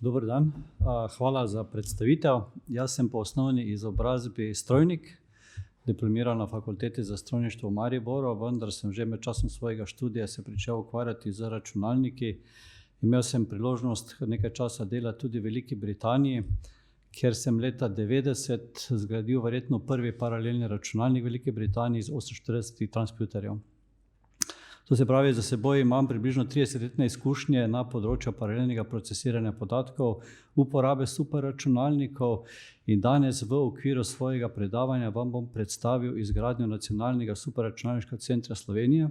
Dober dan, hvala za predstavitev. Jaz sem po osnovni izobrazbi strojnik, diplomiral na Fakulteti za strojništvo v Mariboru, vendar sem že med časom svojega študija se pričel ukvarjati z računalniki. Imel sem priložnost nekaj časa delati tudi v Veliki Britaniji, kjer sem leta 90 zgradil verjetno prvi paralelni računalnik v Veliki Britaniji z 48 transputerjev. To se pravi, za seboj imam približno 30-letne izkušnje na področju paralelnega procesiranja podatkov, uporabe superračunalnikov in danes v okviru svojega predavanja vam bom predstavil izgradnjo Nacionalnega superračunalniškega centra Slovenije,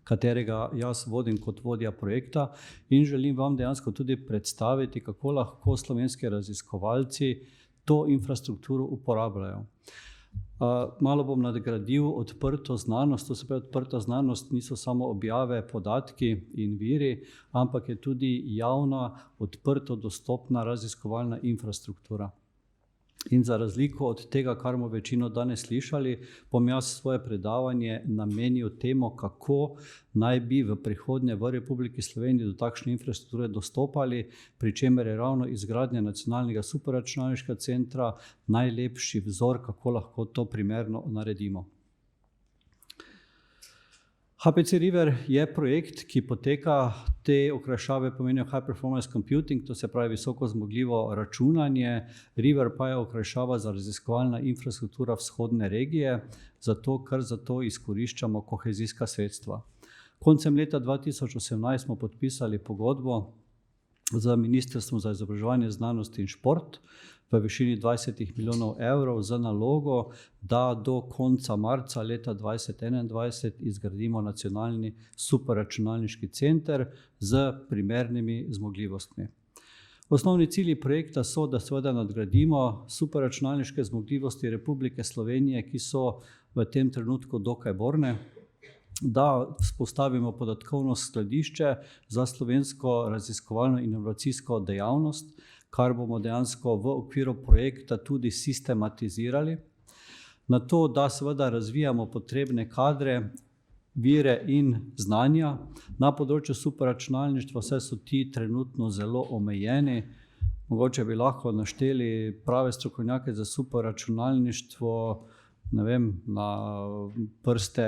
katerega jaz vodim kot vodja projekta in želim vam dejansko tudi predstaviti, kako lahko slovenski raziskovalci to infrastrukturo uporabljajo. Malo bom nadgradil odprto znanost, to se pravi, odprta znanost niso samo objave, podatki in viri, ampak je tudi javna, odprto dostopna raziskovalna infrastruktura. In za razliko od tega, kar bomo večino danes slišali, bom jaz svoje predavanje namenil temu, kako naj bi v prihodnje v Republiki Sloveniji do takšne infrastrukture dostopali, pri čemer je ravno izgradnja Nacionalnega superračunalniškega centra najlepši vzor, kako lahko to primerno naredimo. HPC River je projekt, ki poteka, te okrajšave pomenijo High Performance Computing, to se pravi visoko zmogljivo računanje. River pa je okrajšava za raziskovalna infrastruktura vzhodne regije, ker za to izkoriščamo kohezijska sredstva. Koncem leta 2018 smo podpisali pogodbo z Ministrstvom za izobraževanje, znanost in šport v višini 20 milijonov evrov za nalogo, da do konca marca leta 2021 izgradimo Nacionalni superračunalniški center z primernimi zmogljivostmi. Osnovni cilji projekta so, da seveda nadgradimo superračunalniške zmogljivosti Republike Slovenije, ki so v tem trenutku dokaj borne, da vzpostavimo podatkovno skladišče za slovensko raziskovalno inovacijsko dejavnost, kar bomo dejansko v okviru projekta tudi sistematizirali. Na to, da seveda razvijamo potrebne kadre, vire in znanja na področju superračunalništva, saj so ti trenutno zelo omejeni. Mogoče bi lahko našteli prave strokovnjake za superračunalništvo, ne vem, na prste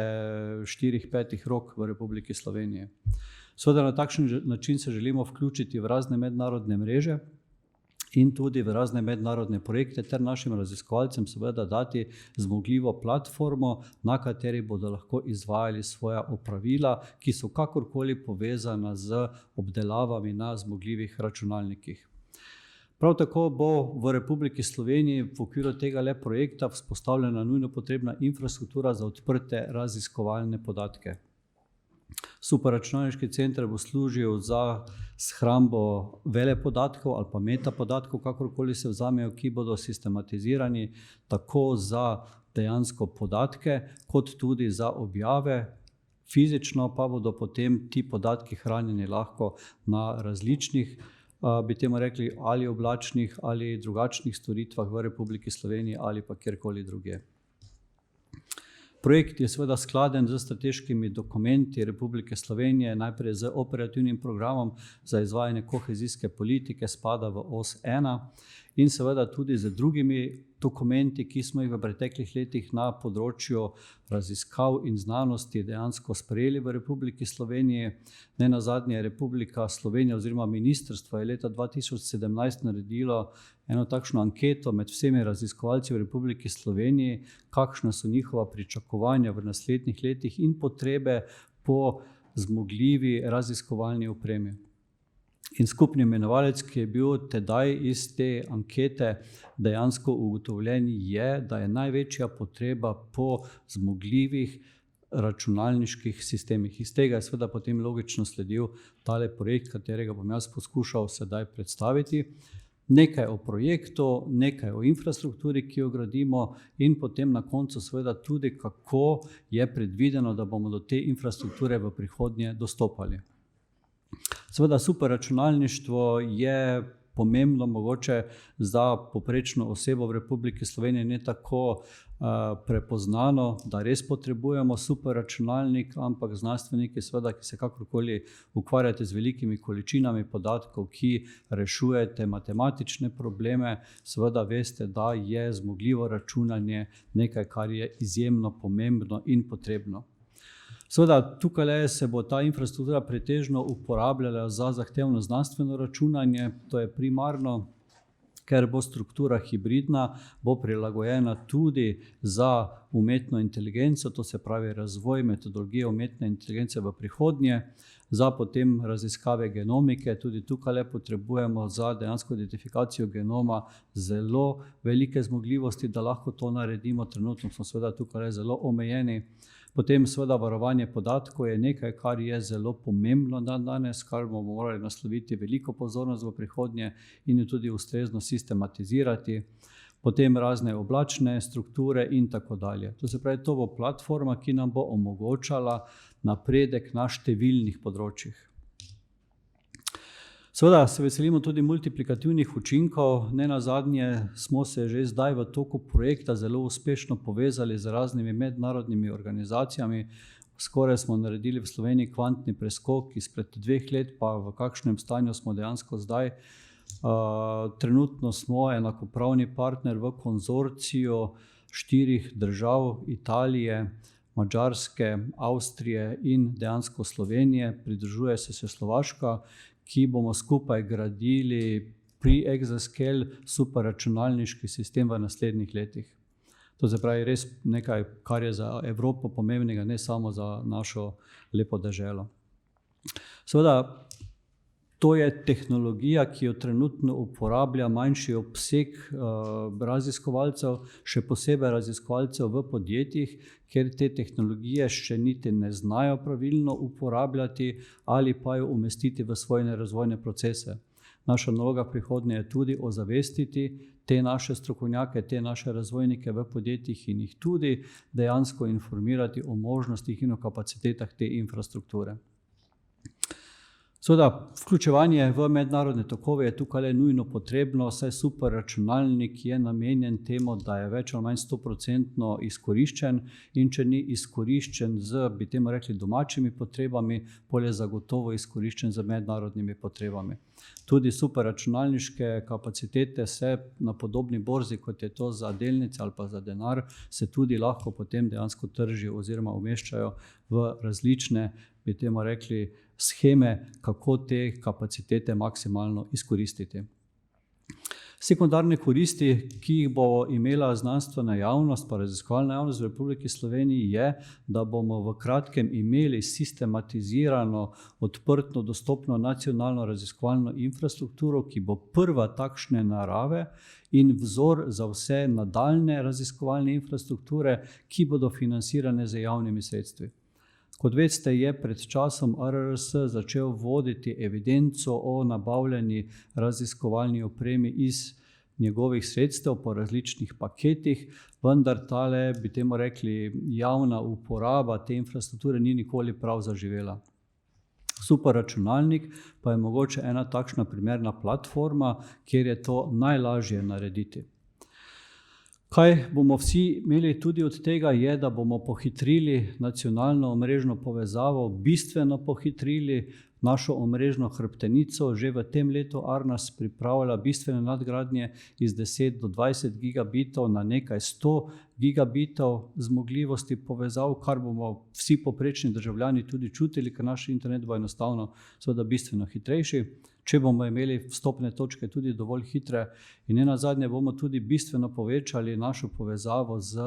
4-5 rok v Republiki Sloveniji. Seveda na takšen način se želimo vključiti v razne mednarodne mreže in tudi v razne mednarodne projekte ter našim raziskovalcem seveda dati zmogljivo platformo, na kateri bodo lahko izvajali svoja opravila, ki so kakorkoli povezana z obdelavami na zmogljivih računalnikih. Prav tako bo v Republiki Sloveniji v okviru tega projekta vzpostavljena nujno potrebna infrastruktura za odprte raziskovalne podatke. Superračunalniški center bo služil za shrambo velepodatkov ali pa metapodatkov, kakorkoli se vzamejo, ki bodo sistematizirani tako za dejansko podatke, kot tudi za objave. Fizično pa bodo potem ti podatki hranjeni lahko na različnih, bi temu rekli, ali oblačnih ali drugačnih storitvah v Republiki Sloveniji ali pa kjerkoli drugje. Projekt je seveda skladen z strateškimi dokumenti Republike Slovenije, najprej z operativnim programom za izvajanje kohezijske politike, spada v os 1 in seveda tudi z drugimi dokumenti, ki smo jih v preteklih letih na področju raziskav in znanosti dejansko sprejeli v Republiki Sloveniji. Nenazadnje je Republika Slovenija oziroma ministrstvo je leta 2017 naredilo eno takšno anketo med vsemi raziskovalci v Republiki Sloveniji, kakšna so njihova pričakovanja v naslednjih letih in potrebe po zmogljivi raziskovalni opremi. In skupni imenovalec, ki je bil tedaj iz te ankete dejansko ugotovljen, je, da je največja potreba po zmogljivih računalniških sistemih. Iz tega je seveda potem logično sledil tale projekt, katerega bom jaz poskušal sedaj predstaviti. Nekaj o projektu, nekaj o infrastrukturi, ki jo gradimo in potem na koncu seveda tudi, kako je predvideno, da bomo do te infrastrukture v prihodnje dostopali. Seveda superračunalništvo je pomembno mogoče za poprečno osebo v Republiki Sloveniji ne tako prepoznano, da res potrebujemo superračunalnik, ampak znanstveniki seveda, ki se kakorkoli ukvarjate z velikimi količinami podatkov, ki rešujete matematične probleme, seveda veste, da je zmogljivo računanje nekaj, kar je izjemno pomembno in potrebno. Seveda, tukaj se bo ta infrastruktura pretežno uporabljala za zahtevno znanstveno računanje, to je primarno, ker bo struktura hibridna, bo prilagojena tudi za umetno inteligenco, to se pravi razvoj metodologije umetne inteligence v prihodnje, za potem raziskave genomike, tudi tukaj potrebujemo za dejansko identifikacijo genoma zelo velike zmogljivosti, da lahko to naredimo, trenutno smo seveda tukaj zelo omejeni. Potem seveda varovanje podatkov je nekaj, kar je zelo pomembno danes, kar bomo morali nasloviti veliko pozornost v prihodnje in jo tudi ustrezno sistematizirati. Potem razne oblačne strukture in tako dalje. To se pravi, to bo platforma, ki nam bo omogočala napredek na številnih področjih. Seveda se veselimo tudi multiplikativnih učinkov, nenazadnje smo se že zdaj v toku projekta zelo uspešno povezali z raznimi mednarodnimi organizacijami. Skoraj smo naredili v Sloveniji kvantni preskok izpred 2 let, pa v kakšnem stanju smo dejansko zdaj. Trenutno smo enakopravni partner v konzorciju 4 držav, Italije, Madžarske, Avstrije in dejansko Slovenije, pridružuje se Slovaška, ki bomo skupaj gradili pri Exascale superračunalniški sistem v naslednjih letih. To se pravi res nekaj, kar je za Evropo pomembnega, ne samo za našo lepo deželo. Seveda, to je tehnologija, ki jo trenutno uporablja manjši obseg raziskovalcev, še posebej raziskovalcev v podjetjih, ker te tehnologije še niti ne znajo pravilno uporabljati ali pa jo umestiti v svoje razvojne procese. Naša naloga prihodnje je tudi ozavestiti te naše strokovnjake, te naše razvojnike v podjetjih in jih tudi dejansko informirati o možnostih in o kapacitetah te infrastrukture. Seveda, vključevanje v mednarodne tokove je tukaj nujno potrebno, saj superračunalnik je namenjen temu, da je več ali manj 100% izkoriščen in če ni izkoriščen z, bi temu rekli, domačimi potrebami, bolj je zagotovo izkoriščen z mednarodnimi potrebami. Tudi superračunalniške kapacitete se na podobni borzi, kot je to za delnice ali pa za denar, se tudi lahko potem dejansko tržijo oziroma umeščajo v različne, bi temu rekli, sheme, kako te kapacitete maksimalno izkoristiti. Sekundarne koristi, ki jih bo imela znanstvena javnost, pa raziskovalna javnost v Republiki Sloveniji, je, da bomo v kratkem imeli sistematizirano, odprto, dostopno nacionalno raziskovalno infrastrukturo, ki bo prva takšne narave in vzor za vse nadaljne raziskovalne infrastrukture, ki bodo financirane z javnimi sredstvi. Kot veste, je pred časom ARRS začel voditi evidenco o nabavljeni raziskovalni opremi iz njegovih sredstev po različnih paketih, vendar tale, bi temu rekli, javna uporaba te infrastrukture ni nikoli prav zaživela. Superračunalnik pa je mogoče ena takšna primerna platforma, kjer je to najlažje narediti. Kaj bomo vsi imeli tudi od tega je, da bomo pohitrili nacionalno omrežno povezavo, bistveno pohitrili našo omrežno hrbtenico. Že v tem letu ARNAS pripravlja bistvene nadgradnje iz 10 do 20 gigabitov na nekaj 100 gigabitov zmogljivosti povezav, kar bomo vsi poprečni državljani tudi čutili, ker naš internet bo enostavno seveda bistveno hitrejši. Če bomo imeli vstopne točke tudi dovolj hitre in nenazadnje bomo tudi bistveno povečali našo povezavo z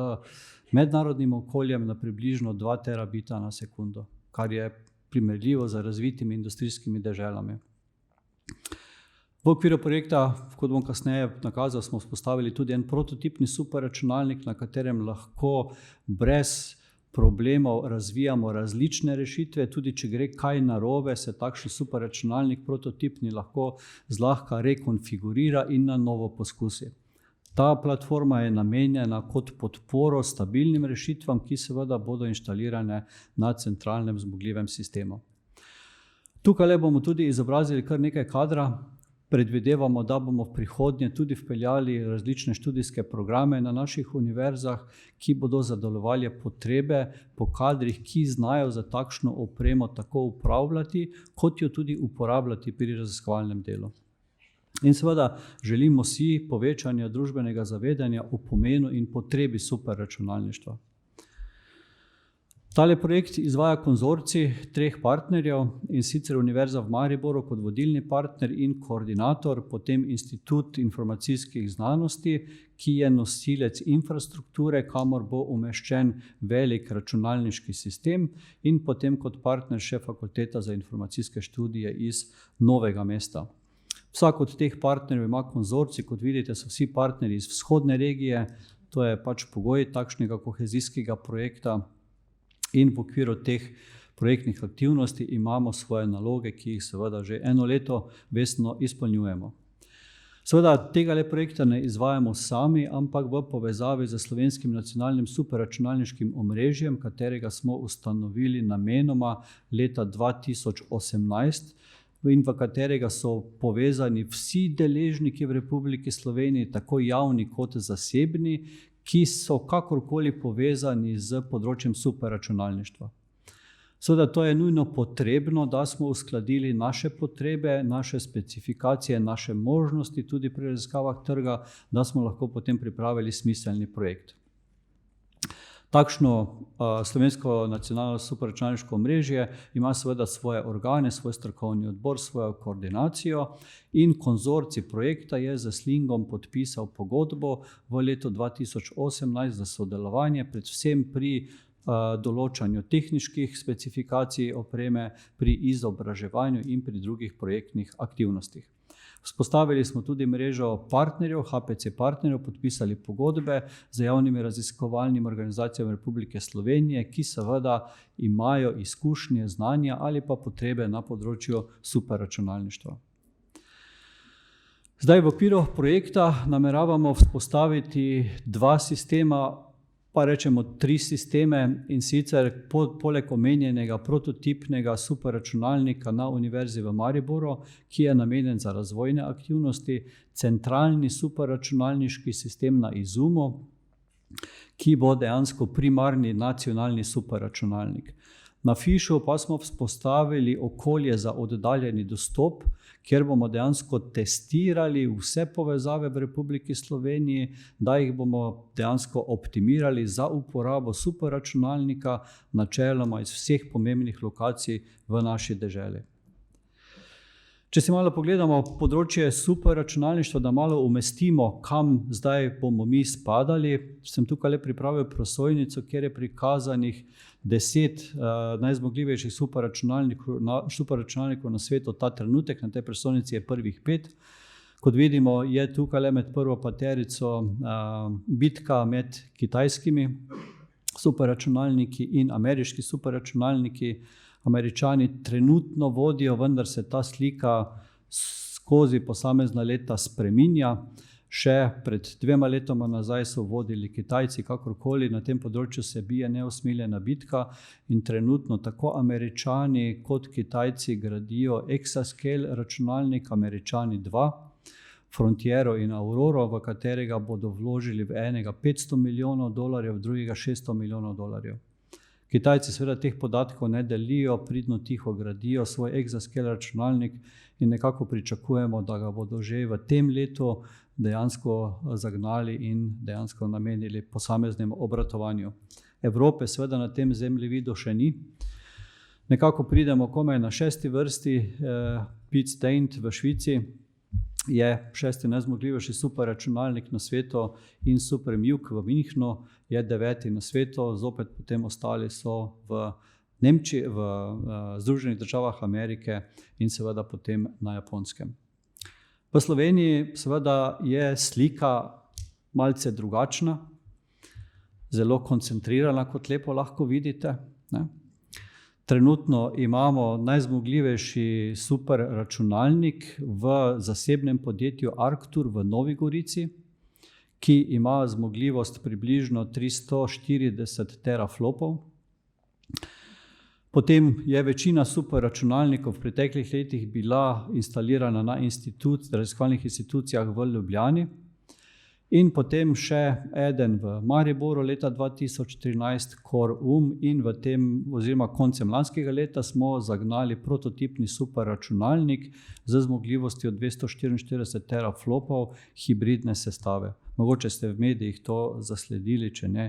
mednarodnim okoljem na približno 2 terabita na sekundo, kar je primerljivo z razvitimi industrijskimi deželami. V okviru projekta, kot bom kasneje nakazal, smo vzpostavili tudi en prototipni superračunalnik, na katerem lahko brez problemov razvijamo različne rešitve. Tudi če gre kaj narobe, se takšen superračunalnik prototipni lahko zlahka rekonfigurira in na novo poskusi. Ta platforma je namenjena kot podporo stabilnim rešitvam, ki seveda bodo inštalirane na centralnem zmogljivem sistemu. Tukaj bomo tudi izobrazili kar nekaj kadra. Predvidevamo, da bomo v prihodnje tudi vpeljali različne študijske programe na naših univerzah, ki bodo zadovoljevali potrebe po kadrih, ki znajo za takšno opremo tako upravljati, kot jo tudi uporabljati pri raziskovalnem delu. In seveda želimo si povečanja družbenega zavedanja o pomenu in potrebi superračunalništva. Tale projekt izvaja konzorcij 3 partnerjev, in sicer Univerza v Mariboru kot vodilni partner in koordinator, potem Institut informacijskih znanosti, ki je nosilec infrastrukture, kamor bo umeščen velik računalniški sistem, in potem kot partner še Fakulteta za informacijske študije iz Novega mesta. Vsak od teh partnerjev ima konzorcij, kot vidite, so vsi partnerji iz vzhodne regije, to je pač pogoj takšnega kohezijskega projekta. In v okviru teh projektnih aktivnosti imamo svoje naloge, ki jih seveda že eno leto vestno izpolnjujemo. Seveda tega projekta ne izvajamo sami, ampak v povezavi z Slovenskim nacionalnim superračunalniškim omrežjem, katerega smo ustanovili namenoma leta 2018 in v katerega so povezani vsi deležniki v Republiki Sloveniji, tako javni kot zasebni, ki so kakorkoli povezani z področjem superračunalništva. Seveda to je nujno potrebno, da smo uskladili naše potrebe, naše specifikacije, naše možnosti tudi pri raziskavah trga, da smo lahko potem pripravili smiselni projekt. Takšno Slovensko nacionalno superračunalniško omrežje ima seveda svoje organe, svoj strokovni odbor, svojo koordinacijo, in konzorcij projekta je z Slingom podpisal pogodbo v letu 2018 za sodelovanje, predvsem pri določanju tehničnih specifikacij opreme, pri izobraževanju in pri drugih projektnih aktivnostih. Vzpostavili smo tudi mrežo partnerjev, HPC partnerjev, podpisali pogodbe z javnimi raziskovalnimi organizacijami Republike Slovenije, ki seveda imajo izkušnje, znanja ali pa potrebe na področju superračunalništva. Zdaj v okviru projekta nameravamo vzpostaviti 2 sistema, pa rečemo 3 sisteme, in sicer poleg omenjenega prototipnega superračunalnika na Univerzi v Mariboru, ki je namenjen za razvojne aktivnosti, centralni superračunalniški sistem na Izumu, ki bo dejansko primarni nacionalni superračunalnik. Na Fišu pa smo vzpostavili okolje za oddaljeni dostop, kjer bomo dejansko testirali vse povezave v Republiki Sloveniji, da jih bomo dejansko optimirali za uporabo superračunalnika, načeloma iz vseh pomembnih lokacij v naši deželi. Če si malo pogledamo področje superračunalništva, da malo umestimo, kam zdaj bomo mi spadali, sem tukaj le pripravil prosojnico, kjer je prikazanih 10 najzmogljivejših superračunalnikov na svetu ta trenutek. Na tej prosojnici je prvih 5. Kot vidimo, je tukaj le med prvo paterico bitka med kitajskimi superračunalniki in ameriški superračunalniki. Američani trenutno vodijo, vendar se ta slika skozi posamezna leta spreminja. Še pred 2 letoma nazaj so vodili Kitajci, kakorkoli na tem področju se bije neusmiljena bitka, in trenutno tako Američani kot Kitajci gradijo Exascale računalnik, Američani 2, Frontiero in Auroro, v katerega bodo vložili v enega $500 milijonov, v drugega $600 milijonov. Kitajci seveda teh podatkov ne delijo, pridno tiho gradijo svoj Exascale računalnik in nekako pričakujemo, da ga bodo že v tem letu dejansko zagnali in dejansko namenili posameznemu obratovanju. Evrope seveda na tem zemljevidu še ni. Nekako pridemo komaj na 6. vrsti, Piet Steynt v Švici je 6. najzmogljivejši superračunalnik na svetu in SuperMUC v Münchnu je 9. na svetu, zopet potem ostali so v Nemčiji, v Združenih državah Amerike in seveda potem na Japonskem. V Sloveniji seveda je slika malce drugačna, zelo koncentrirana, kot lepo lahko vidite, ne? Trenutno imamo najzmogljivejši superračunalnik v zasebnem podjetju Arctur v Novi Gorici, ki ima zmogljivost približno 340 teraflopov. Potem je večina superračunalnikov v preteklih letih bila instalirana na raziskovalnih institucijah v Ljubljani in potem še eden v Mariboru leta 2013, CoreUM, in oziroma koncem lanskega leta smo zagnali prototipni superračunalnik z zmogljivostjo 244 teraflopov hibridne sestave. Mogoče ste v medijih to zasledili, če ne,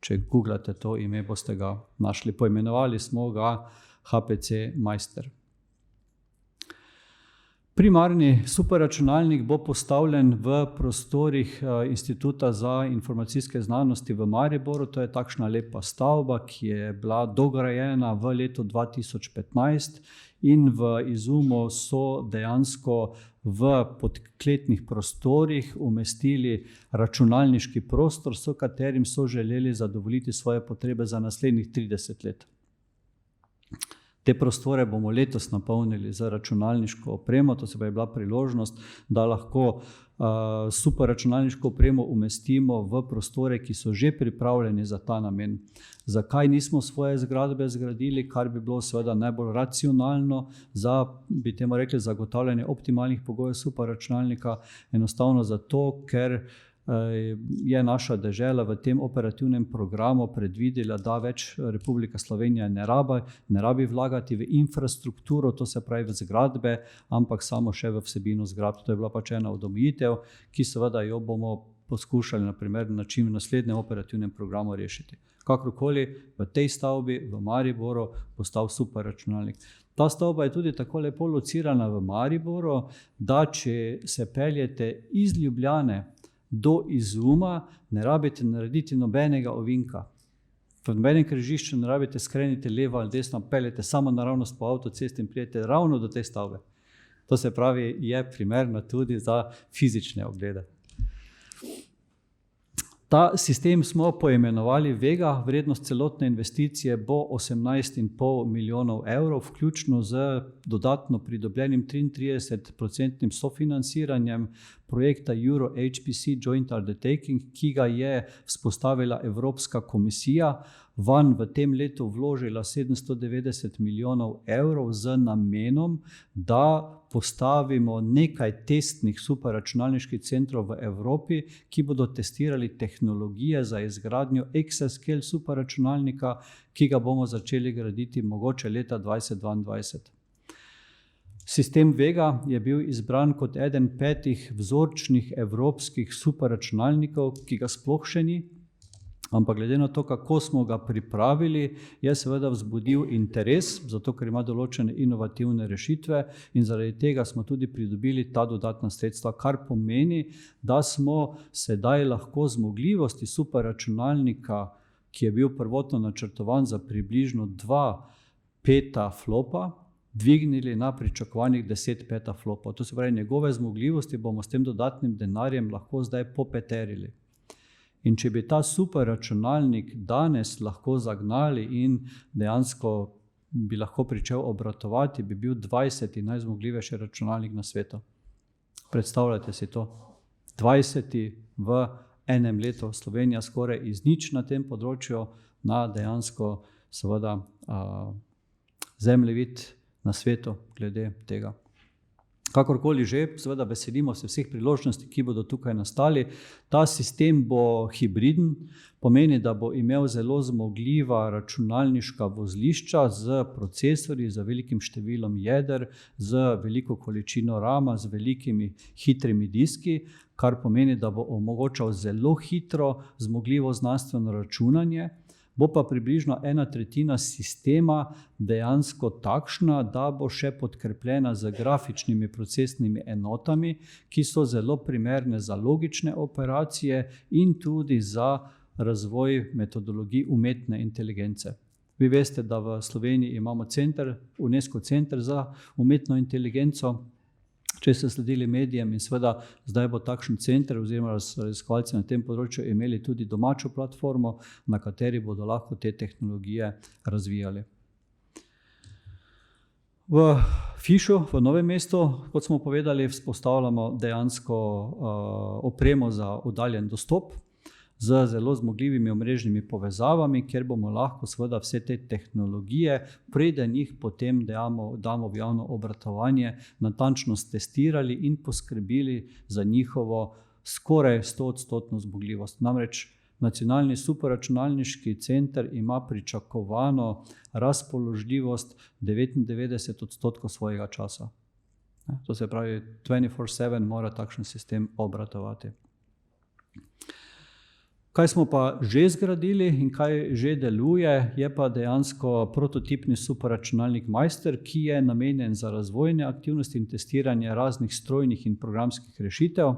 če googlate to ime, boste ga našli. Poimenovali smo ga HPC Meister. Primarni superračunalnik bo postavljen v prostorih Instituta za informacijske znanosti v Mariboru. To je takšna lepa stavba, ki je bila dograjena v letu 2015 in v izumu so dejansko v podkletnih prostorih umestili računalniški prostor, s katerim so želeli zadovoljiti svoje potrebe za naslednjih 30 let. Te prostore bomo letos napolnili z računalniško opremo, to se pa je bila priložnost, da lahko superračunalniško opremo umestimo v prostore, ki so že pripravljeni za ta namen. Zakaj nismo svoje zgradbe zgradili, kar bi bilo seveda najbolj racionalno za, bi temu rekli, zagotavljanje optimalnih pogojev superračunalnika? Enostavno zato, ker je naša dežela v tem operativnem programu predvidela, da več Republika Slovenija ne rabi vlagati v infrastrukturo, to se pravi v zgradbe, ampak samo še v vsebino zgradb. To je bila pač ena od omejitev, ki seveda jo bomo poskušali na primeren način v naslednjem operativnem programu rešiti. Kakorkoli, v tej stavbi v Mariboru bo stal superračunalnik. Ta stavba je tudi tako lepo locirana v Mariboru, da če se peljete iz Ljubljane do izuma, ne rabite narediti nobenega ovinka. V nobenem križišču ne rabite skreniti levo ali desno, peljete samo naravnost po avtocesti in pridete ravno do te stavbe. To se pravi, je primerno tudi za fizične oglede. Ta sistem smo poimenovali Vega, vrednost celotne investicije bo 18,5 milijonov evrov, vključno z dodatno pridobljenim 33% sofinanciranjem projekta Euro-HPC Joint Undertaking, ki ga je vzpostavila Evropska komisija. Vanj v tem letu vložila 790 milijonov evrov z namenom, da postavimo nekaj testnih superračunalniških centrov v Evropi, ki bodo testirali tehnologije za izgradnjo exascale superračunalnika, ki ga bomo začeli graditi mogoče leta 2022. Sistem Vega je bil izbran kot eden 5 vzorčnih evropskih superračunalnikov, ki ga sploh še ni. Ampak glede na to, kako smo ga pripravili, je seveda vzbudil interes, zato ker ima določene inovativne rešitve in zaradi tega smo tudi pridobili ta dodatna sredstva, kar pomeni, da smo sedaj lahko zmogljivosti superračunalnika, ki je bil prvotno načrtovan za približno 2 petaflopa, dvignili na pričakovanih 10 petaflopov. To se pravi, njegove zmogljivosti bomo s tem dodatnim denarjem lahko zdaj popeterili. In če bi ta superračunalnik danes lahko zagnali in dejansko bi lahko pričel obratovati, bi bil 20. najzmogljivejši računalnik na svetu. Predstavljate si to. 20. v enem letu. Slovenija skoraj iz nič na tem področju, na dejansko seveda zemljevid na svetu glede tega. Kakorkoli že, seveda veselimo se vseh priložnosti, ki bodo tukaj nastali. Ta sistem bo hibriden, pomeni, da bo imel zelo zmogljiva računalniška vozlišča z procesorji, z velikim številom jeder, z veliko količino rama, z velikimi hitrimi diski, kar pomeni, da bo omogočal zelo hitro, zmogljivo znanstveno računanje. Bo pa približno 1/3 sistema dejansko takšna, da bo še podkrepljena z grafičnimi procesnimi enotami, ki so zelo primerne za logične operacije in tudi za razvoj metodologij umetne inteligence. Vi veste, da v Sloveniji imamo UNESCO center za umetno inteligenco. Če ste sledili medijem in seveda zdaj bo takšen center oziroma raziskovalci na tem področju imeli tudi domačo platformo, na kateri bodo lahko te tehnologije razvijali. V Fišu, v Novem mestu, kot smo povedali, vzpostavljamo dejansko opremo za oddaljen dostop. z zelo zmogljivimi omrežnimi povezavami, kjer bomo lahko seveda vse te tehnologije, preden jih potem damo v javno obratovanje, natančno testirali in poskrbeli za njihovo skoraj 100% zmogljivost. Namreč Nacionalni superračunalniški center ima pričakovano razpoložljivost 99% svojega časa. To se pravi, 24/7 mora takšen sistem obratovati. Kaj smo pa že zgradili in kaj že deluje, je pa dejansko prototipni superračunalnik Meister, ki je namenjen za razvojne aktivnosti in testiranje raznih strojnih in programskih rešitev.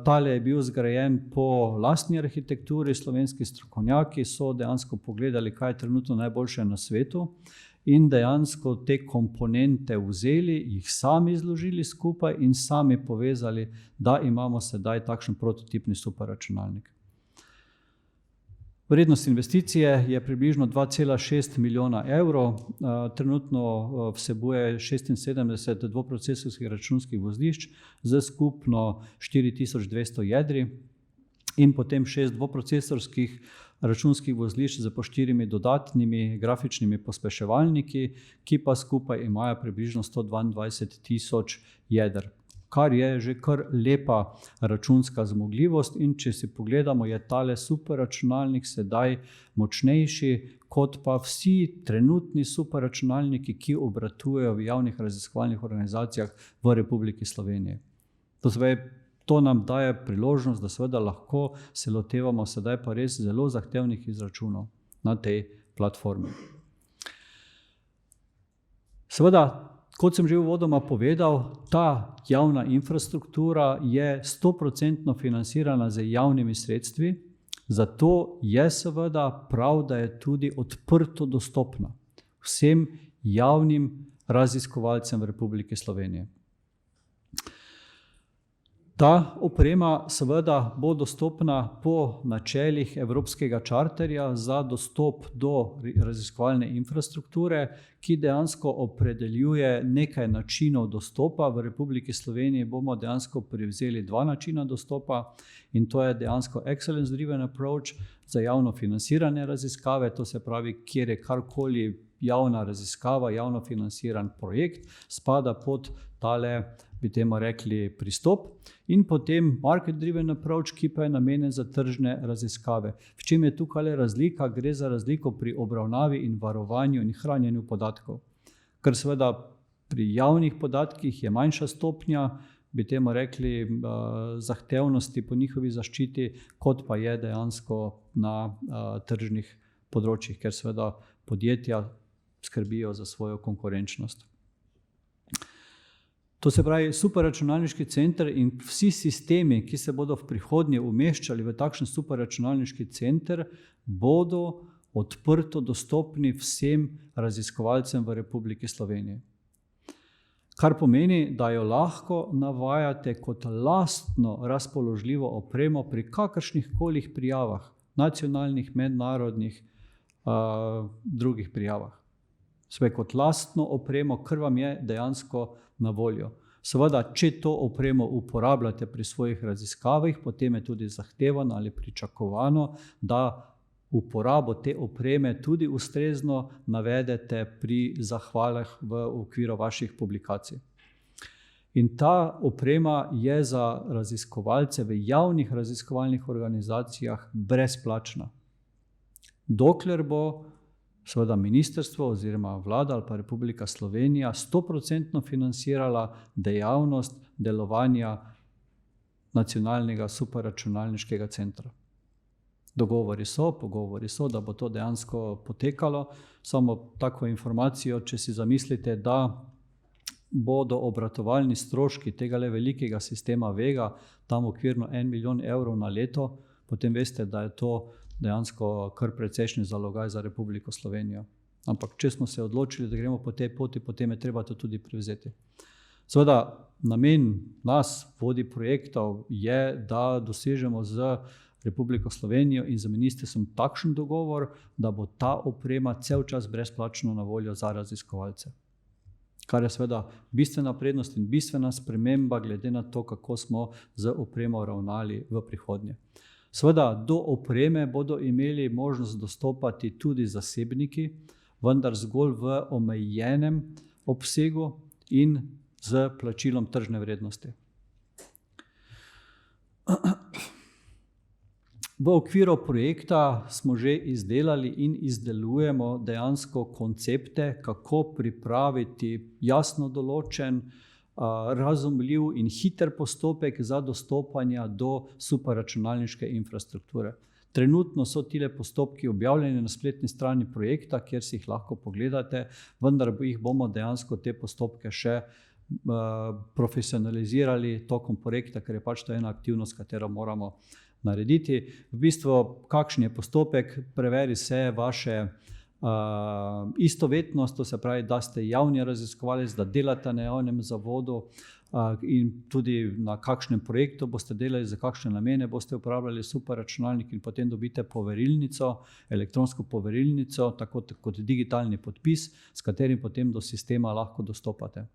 Tale je bil zgrajen po lastni arhitekturi, slovenski strokovnjaki so dejansko pogledali, kaj je trenutno najboljše na svetu in dejansko te komponente vzeli, jih sami zložili skupaj in sami povezali, da imamo sedaj takšen prototipni superračunalnik. Vrednost investicije je približno 2,6 milijona evrov, trenutno vsebuje 76 dvoprocesorskih računskih vozlišč z skupno 4200 jedri in potem 6 dvoprocesorskih računskih vozlišč z po 4 dodatnimi grafičnimi pospeševalniki, ki pa skupaj imajo približno 122.000 jeder, kar je že kar lepa računska zmogljivost in če si pogledamo, je tale superračunalnik sedaj močnejši kot pa vsi trenutni superračunalniki, ki obratujejo v javnih raziskovalnih organizacijah v Republiki Sloveniji. To nam daje priložnost, da seveda lahko se lotevamo sedaj pa res zelo zahtevnih izračunov na tej platformi. Seveda, kot sem že uvodoma povedal, ta javna infrastruktura je 100% financirana z javnimi sredstvi, zato je seveda prav, da je tudi odprto dostopna vsem javnim raziskovalcem v Republiki Sloveniji. Ta oprema seveda bo dostopna po načelih Evropskega čarterja za dostop do raziskovalne infrastrukture, ki dejansko opredeljuje nekaj načinov dostopa. V Republiki Sloveniji bomo dejansko prevzeli 2 načina dostopa in to je dejansko Excellence Driven Approach za javno financirane raziskave, to se pravi, kjer je karkoli javna raziskava, javno financiran projekt, spada pod tale, bi temu rekli, pristop. In potem Market Driven Approach, ki pa je namenjen za tržne raziskave. V čem je tukaj razlika? Gre za razliko pri obravnavi in varovanju in hranjenju podatkov. Ker seveda pri javnih podatkih je manjša stopnja, bi temu rekli, zahtevnosti po njihovi zaščiti, kot pa je dejansko na tržnih področjih, ker seveda podjetja skrbijo za svojo konkurenčnost. To se pravi, superračunalniški center in vsi sistemi, ki se bodo v prihodnje umeščali v takšen superračunalniški center, bodo odprto dostopni vsem raziskovalcem v Republiki Sloveniji. Kar pomeni, da jo lahko navajate kot lastno razpoložljivo opremo pri kakršnih kolih prijavah, nacionalnih, mednarodnih, drugih prijavah. Sve kot lastno opremo, kar vam je dejansko na voljo. Seveda, če to opremo uporabljate pri svojih raziskavah, potem je tudi zahtevano ali pričakovano, da uporabo te opreme tudi ustrezno navedete pri zahvalah v okviru vaših publikacij. In ta oprema je za raziskovalce v javnih raziskovalnih organizacijah brezplačna. Dokler bo seveda ministrstvo oziroma vlada ali pa Republika Slovenija 100% financirala dejavnost delovanja nacionalnega superračunalniškega centra. Pogovori so, da bo to dejansko potekalo. Samo tako informacijo, če si zamislite, da bodo obratovalni stroški tega velikega sistema Vega tam okvirno 1 milijon evrov na leto, potem veste, da je to dejansko kar precejšnji zalogaj za Republiko Slovenijo. Ampak če smo se odločili, da gremo po tej poti, potem je treba to tudi prevzeti. Seveda, namen nas, vodij projektov, je, da dosežemo z Republiko Slovenijo in z ministrstvom takšen dogovor, da bo ta oprema cel čas brezplačno na voljo za raziskovalce. Kar je seveda bistvena prednost in bistvena sprememba glede na to, kako smo z opremo ravnali v prihodnje. Seveda, do opreme bodo imeli možnost dostopati tudi zasebniki, vendar zgolj v omejenem obsegu in z plačilom tržne vrednosti. V okviru projekta smo že izdelali in izdelujemo dejansko koncepte, kako pripraviti jasno določen, razumljiv in hiter postopek za dostopanje do superračunalniške infrastrukture. Trenutno so tile postopki objavljeni na spletni strani projekta, kjer si jih lahko pogledate, vendar jih bomo dejansko te postopke še profesionalizirali tokom projekta, ker je pač to ena aktivnost, katero moramo narediti. V bistvu, kakšen je postopek, preveri se vaše istovetnost, to se pravi, da ste javni raziskovalec, da delate na javnem zavodu in tudi na kakšnem projektu boste delali, za kakšne namene boste uporabljali superračunalnik in potem dobite poverilnico, elektronsko poverilnico, tako kot digitalni podpis, s katerim potem do sistema lahko dostopate.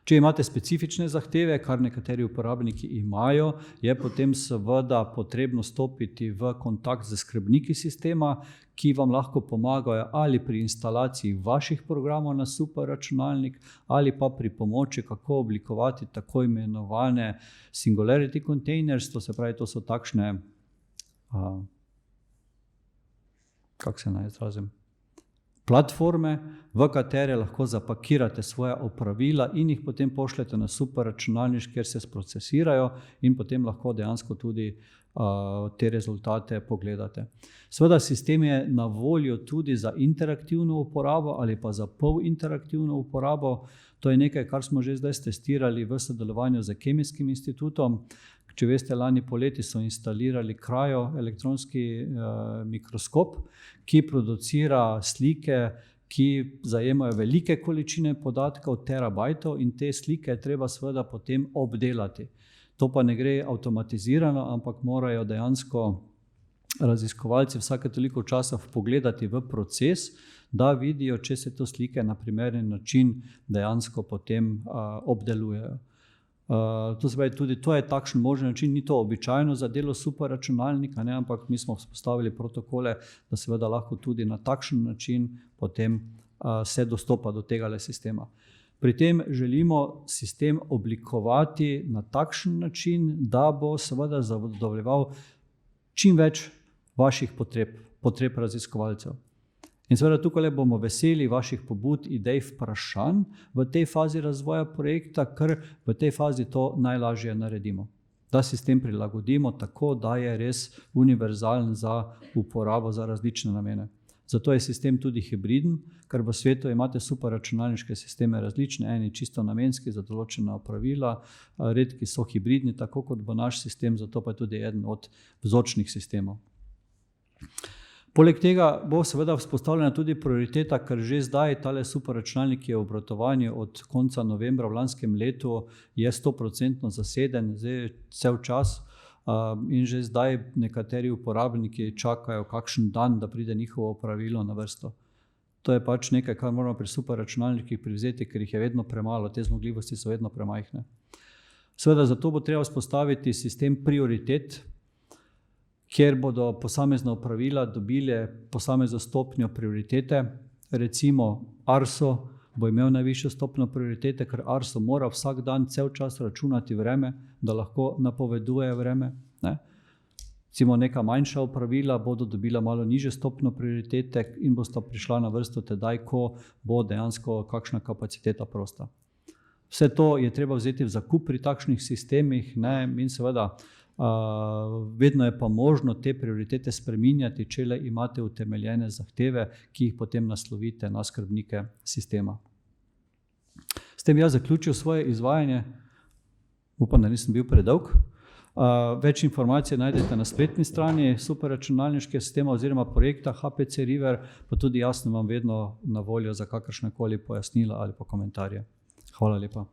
Če imate specifične zahteve, kar nekateri uporabniki imajo, je potem seveda potrebno stopiti v kontakt z skrbniki sistema, ki vam lahko pomagajo ali pri instalaciji vaših programov na superračunalnik ali pa pri pomoči, kako oblikovati tako imenovane singularity containers, to se pravi, to so takšne, kako se naj izrazim, platforme, v katere lahko zapakirate svoja opravila in jih potem pošljete na superračunalnik, kjer se sprocesirajo in potem lahko dejansko tudi te rezultate pogledate. Seveda sistem je na voljo tudi za interaktivno uporabo ali pa za polinteraktivno uporabo. To je nekaj, kar smo že zdaj testirali v sodelovanju z Kemijskim institutom. Če veste, lani poleti so instalirali Cryo elektronski mikroskop, ki producira slike, ki zajemajo velike količine podatkov, terabajtov, in te slike je treba seveda potem obdelati. To pa ne gre avtomatizirano, ampak morajo dejansko raziskovalci vsake toliko časa vpogledati v proces, da vidijo, če se to slike na primeren način dejansko potem obdelujejo. To se pravi, tudi to je takšen možen način, ni to običajno za delo superračunalnika, ampak mi smo vzpostavili protokole, da seveda lahko tudi na takšen način potem se dostopa do tega sistema. Pri tem želimo sistem oblikovati na takšen način, da bo seveda zadovoljeval čim več vaših potreb raziskovalcev. In seveda tukaj bomo veseli vaših pobud, idej, vprašanj v tej fazi razvoja projekta, ker v tej fazi to najlažje naredimo. Da sistem prilagodimo tako, da je res univerzalen za uporabo za različne namene. Zato je sistem tudi hibriden, ker v svetu imate superračunalniške sisteme različne, eni čisto namenski za določena opravila, redki so hibridni, tako kot bo naš sistem, zato pa je tudi eden od vzorčnih sistemov. Poleg tega bo seveda vzpostavljena tudi prioriteta, ker že zdaj tale superračunalnik, ki je v obratovanju od konca novembra v lanskem letu, je 100% zaseden, zdaj cel čas, in že zdaj nekateri uporabniki čakajo kakšen dan, da pride njihovo opravilo na vrsto. To je pač nekaj, kar moramo pri superračunalnikih privzeti, ker jih je vedno premalo, te zmogljivosti so vedno premajhne. Seveda zato bo treba vzpostaviti sistem prioritet, kjer bodo posamezna opravila dobile posamezno stopnjo prioritete. Recimo ARSO bo imel najvišjo stopnjo prioritete, ker ARSO mora vsak dan cel čas računati vreme, da lahko napoveduje vreme. Recimo neka manjša opravila bodo dobila malo nižjo stopnjo prioritete in bosta prišla na vrsto tedaj, ko bo dejansko kakšna kapaciteta prosta. Vse to je treba vzeti v zakup pri takšnih sistemih, in seveda vedno je pa možno te prioritete spreminjati, če le imate utemeljene zahteve, ki jih potem naslovite na skrbnike sistema. S tem jaz zaključil svoje izvajanje. Upam, da nisem bil predolg. Več informacij najdete na spletni strani superračunalniškega sistema oziroma projekta HPC River, pa tudi jaz sem vam vedno na voljo za kakršnekoli pojasnila ali pa komentarje. Hvala lepa.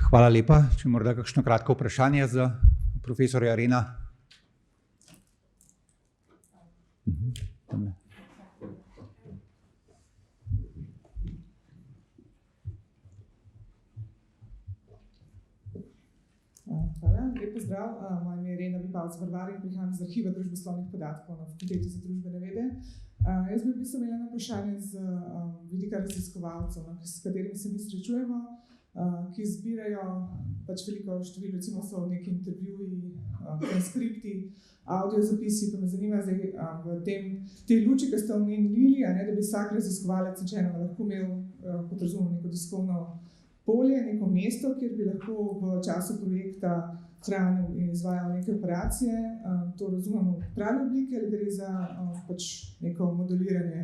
Hvala lepa. Če morda kakšno kratko vprašanje za profesorja Arena? lep pozdrav. Moje ime je Irena Vipavec-Barvar in prihajam iz arhiva družboslovnih podatkov na Fakulteti za družbene vede. Jaz bi v bistvu imela eno vprašanje z vidika raziskovalcev, s katerimi se mi srečujemo, ki zbirajo pač veliko število, recimo so neki intervjuji, transkripti, audio zapisi, pa me zanima zdaj v tej luči, ki ste omenili, da bi vsak raziskovalec načeloma lahko imel, kot razumem, neko tiskovno polje, neko mesto, kjer bi lahko v času projekta hranil in izvajal neke operacije. To razumemo v pravi obliki ali gre za pač neko modeliranje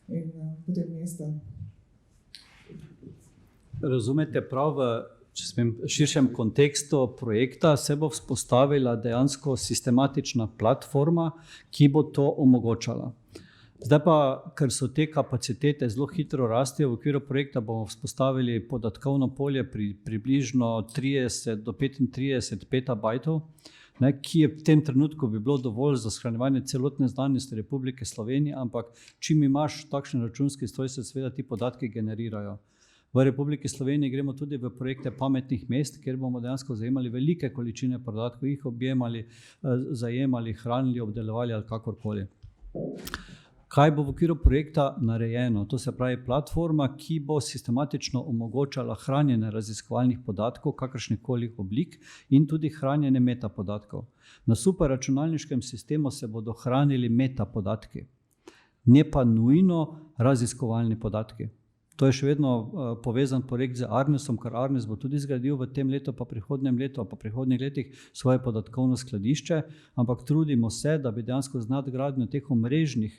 in potem mesta? Razumete prav, v širšem kontekstu projekta se bo vzpostavila dejansko sistematična platforma, ki bo to omogočala. Zdaj pa, ker so te kapacitete zelo hitro rastejo, v okviru projekta bomo vzpostavili podatkovno polje približno 30 do 35 petabajtov, ki je v tem trenutku bi bilo dovolj za shranjevanje celotne znanosti Republike Slovenije, ampak čim imaš takšen računski stroj, se seveda ti podatki generirajo. V Republiki Sloveniji gremo tudi v projekte pametnih mest, kjer bomo dejansko zajemali velike količine podatkov, jih objemali, zajemali, hranili, obdelovali ali kakorkoli. Kaj bo v okviru projekta narejeno? To se pravi platforma, ki bo sistematično omogočala hranjenje raziskovalnih podatkov, kakršnihkoli oblik in tudi hranjenje metapodatkov. Na superračunalniškem sistemu se bodo hranili metapodatki, ne pa nujno raziskovalni podatki. To je še vedno povezan projekt z Arnesom, ker Arnes bo tudi zgradil v tem letu, pa prihodnjem letu, pa prihodnjih letih svoje podatkovno skladišče, ampak trudimo se, da bi dejansko z nadgradnjo teh omrežnih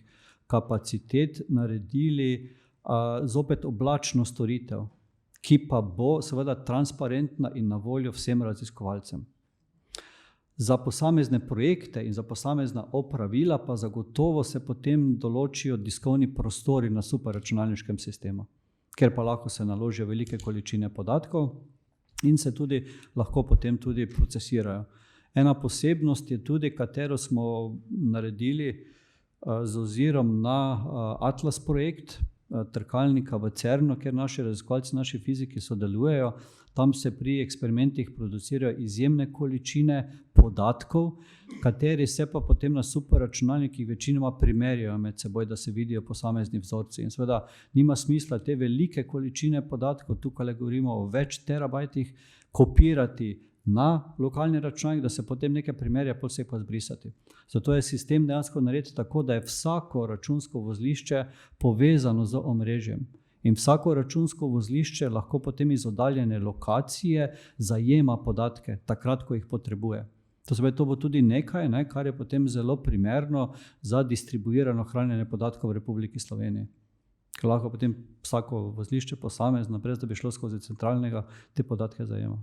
kapacitet naredili zopet oblačno storitev, ki pa bo seveda transparentna in na voljo vsem raziskovalcem. Za posamezne projekte in za posamezna opravila pa zagotovo se potem določijo diskovni prostori na superračunalniškem sistemu, ker pa lahko se naložijo velike količine podatkov in se tudi lahko potem tudi procesirajo. Ena posebnost je tudi, katero smo naredili z ozirom na Atlas projekt trkalnika v CERN-u, kjer naši raziskovalci, naši fiziki sodelujejo. Tam se pri eksperimentih producirajo izjemne količine podatkov, kateri se pa potem na superračunalnikih večinoma primerjajo med seboj, da se vidijo posamezni vzorci. In seveda nima smisla te velike količine podatkov, tukaj govorimo o več terabajtih, kopirati na lokalni računalnik, da se potem nekaj primerja, potem se pa zbrisati. Zato je sistem dejansko narediti tako, da je vsako računsko vozlišče povezano z omrežjem. In vsako računsko vozlišče lahko potem iz oddaljene lokacije zajema podatke, takrat, ko jih potrebuje. To bo tudi nekaj, kar je potem zelo primerno za distribuirano hranjenje podatkov v Republiki Sloveniji. Ker lahko potem vsako vozlišče posamezno, brez da bi šlo skozi centralnega, te podatke zajema.